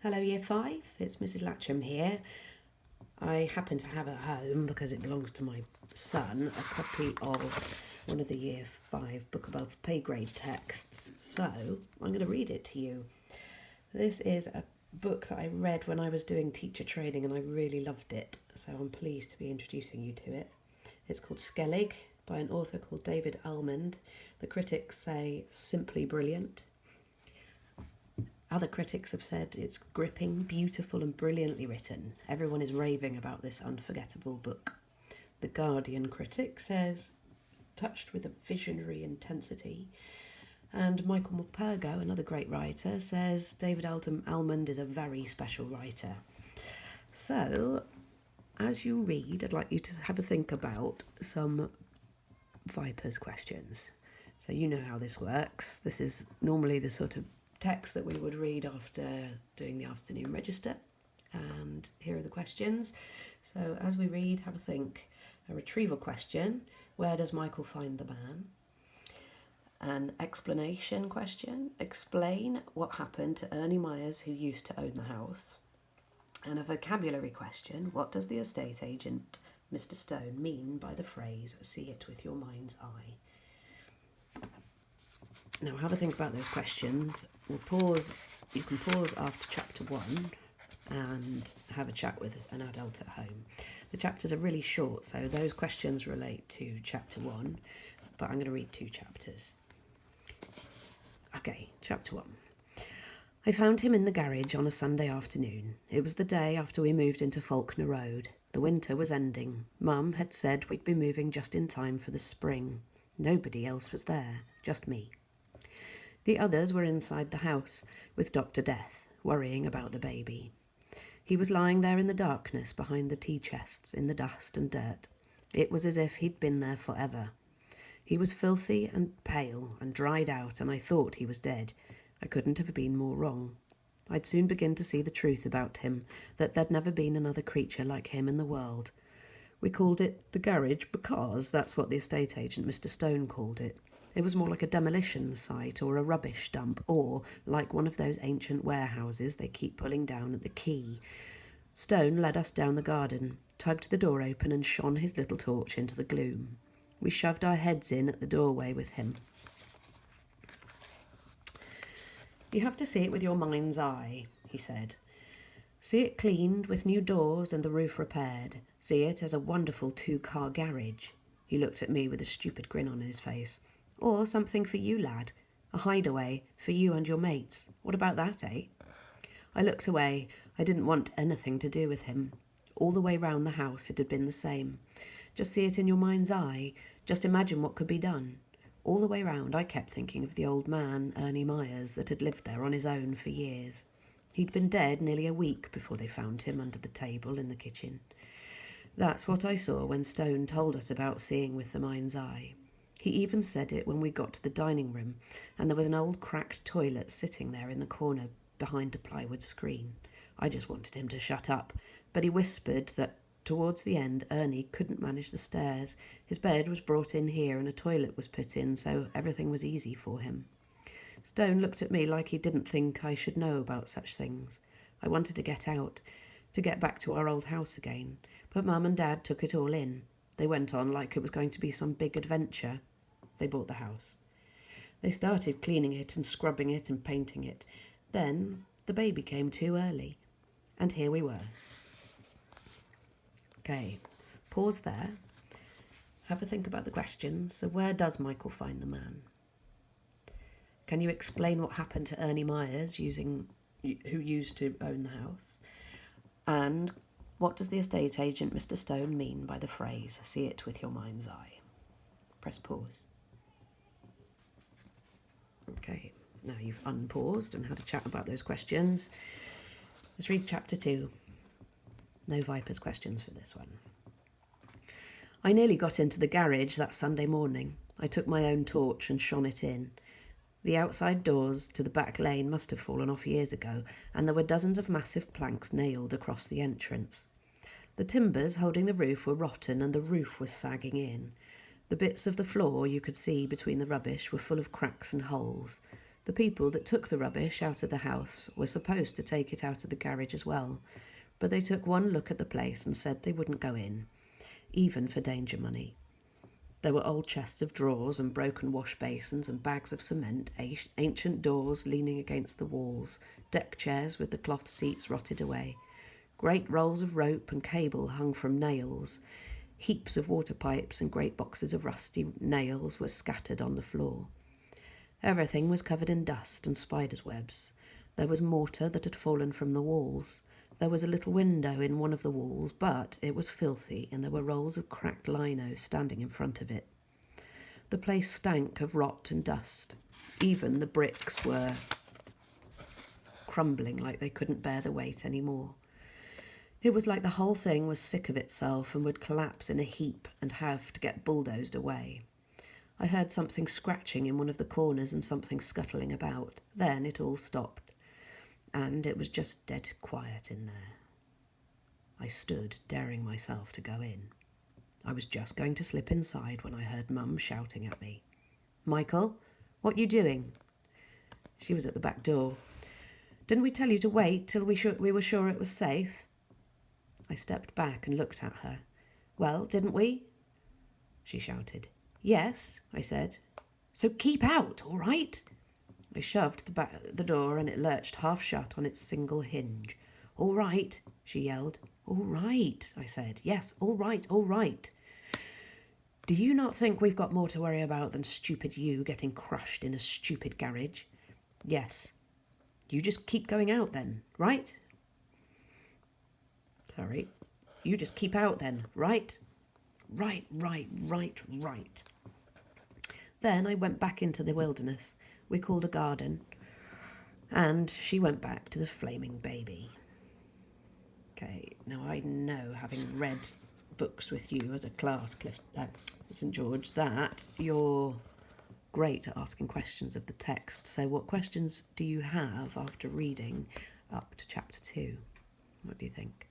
Hello Year 5, it's Mrs Latcham here. I happen to have at home, because it belongs to my son, a copy of one of the Year 5 Book Above Pay Grade texts. So I'm going to read it to you. This is a book that I read when I was doing teacher training and I really loved it. So I'm pleased to be introducing you to it. It's called Skellig by an author called David Almond. The critics say simply brilliant. Other critics have said it's gripping, beautiful and brilliantly written. Everyone is raving about this unforgettable book. The Guardian critic says, touched with a visionary intensity. And Michael Morpurgo, another great writer, says David Almond is a very special writer. So, as you read, I'd like you to have a think about some Vipers questions. So you know how this works. This is normally the sort of text that we would read after doing the afternoon register, and here are the questions. So as we read, have a think. A retrieval question: where does Michael find the man? An explanation question: explain what happened to Ernie Myers, who used to own the house. And a vocabulary question: what does the estate agent Mr. Stone mean by the phrase "see it with your mind's eye"? Now have a think about those questions. We'll pause. You can pause after chapter 1 and have a chat with an adult at home. The chapters are really short, so those questions relate to chapter 1, but I'm going to read 2 chapters. Okay, chapter 1. I found him in the garage on a Sunday afternoon. It was the day after we moved into Faulkner Road. The winter was ending. Mum had said we'd be moving just in time for the spring. Nobody else was there, just me. The others were inside the house, with Dr. Death, worrying about the baby. He was lying there in the darkness behind the tea chests, in the dust and dirt. It was as if he'd been there forever. He was filthy and pale and dried out, and I thought he was dead. I couldn't have been more wrong. I'd soon begin to see the truth about him, that there'd never been another creature like him in the world. We called it the garage because that's what the estate agent Mr. Stone called it. It was more like a demolition site or a rubbish dump, or like one of those ancient warehouses they keep pulling down at the quay. Stone led us down the garden, tugged the door open and shone his little torch into the gloom. We shoved our heads in at the doorway with him. You have to see it with your mind's eye, he said. See it cleaned with new doors and the roof repaired. See it as a wonderful 2-car garage. He looked at me with a stupid grin on his face. Or something for you, lad. A hideaway for you and your mates. What about that, eh? I looked away. I didn't want anything to do with him. All the way round the house it had been the same. Just see it in your mind's eye. Just imagine what could be done. All the way round I kept thinking of the old man, Ernie Myers, that had lived there on his own for years. He'd been dead nearly a week before they found him under the table in the kitchen. That's what I saw when Stone told us about seeing with the mind's eye. He even said it when we got to the dining room, and there was an old cracked toilet sitting there in the corner behind a plywood screen. I just wanted him to shut up, but he whispered that towards the end Ernie couldn't manage the stairs. His bed was brought in here and a toilet was put in, so everything was easy for him. Stone looked at me like he didn't think I should know about such things. I wanted to get out, to get back to our old house again, but Mum and Dad took it all in. They went on like it was going to be some big adventure. They bought the house. They started cleaning it and scrubbing it and painting it. Then the baby came too early, and here we were. Okay, pause there. Have a think about the questions. So where does Michael find the man? Can you explain what happened to Ernie Myers, who used to own the house? And what does the estate agent Mr. Stone mean by the phrase, see it with your mind's eye? Press pause. Okay, now you've unpaused and had a chat about those questions. Let's read chapter 2. No Vipers questions for this one. I nearly got into the garage that Sunday morning. I took my own torch and shone it in. The outside doors to the back lane must have fallen off years ago, and there were dozens of massive planks nailed across the entrance. The timbers holding the roof were rotten and the roof was sagging in. The bits of the floor you could see between the rubbish were full of cracks and holes. The people that took the rubbish out of the house were supposed to take it out of the garage as well, but they took one look at the place and said they wouldn't go in, even for danger money. There were old chests of drawers and broken wash basins and bags of cement, ancient doors leaning against the walls, deck chairs with the cloth seats rotted away. Great rolls of rope and cable hung from nails. Heaps of water pipes and great boxes of rusty nails were scattered on the floor. Everything was covered in dust and spiders' webs. There was mortar that had fallen from the walls. There was a little window in one of the walls, but it was filthy, and there were rolls of cracked lino standing in front of it. The place stank of rot and dust. Even the bricks were crumbling like they couldn't bear the weight any more. It was like the whole thing was sick of itself and would collapse in a heap and have to get bulldozed away. I heard something scratching in one of the corners and something scuttling about. Then it all stopped, and it was just dead quiet in there. I stood, daring myself to go in. I was just going to slip inside when I heard Mum shouting at me. "Michael, what you doing?" She was at the back door. "Didn't we tell you to wait till we were sure it was safe?" I stepped back and looked at her. "Well, didn't we?" She shouted. "Yes," I said. "So keep out, all right?" I shoved the door and it lurched half shut on its single hinge. "All right," she yelled. "All right," I said. "Yes, all right, all right." "Do you not think we've got more to worry about than stupid you getting crushed in a stupid garage?" "Yes." "You just keep going out then, right?" "Sorry. You just keep out then, right?" Right. Then I went back into the wilderness we called a garden, and she went back to the flaming baby. Okay, now I know, having read books with you as a class, St. George, that you're great at asking questions of the text. So what questions do you have after reading up to chapter 2? What do you think?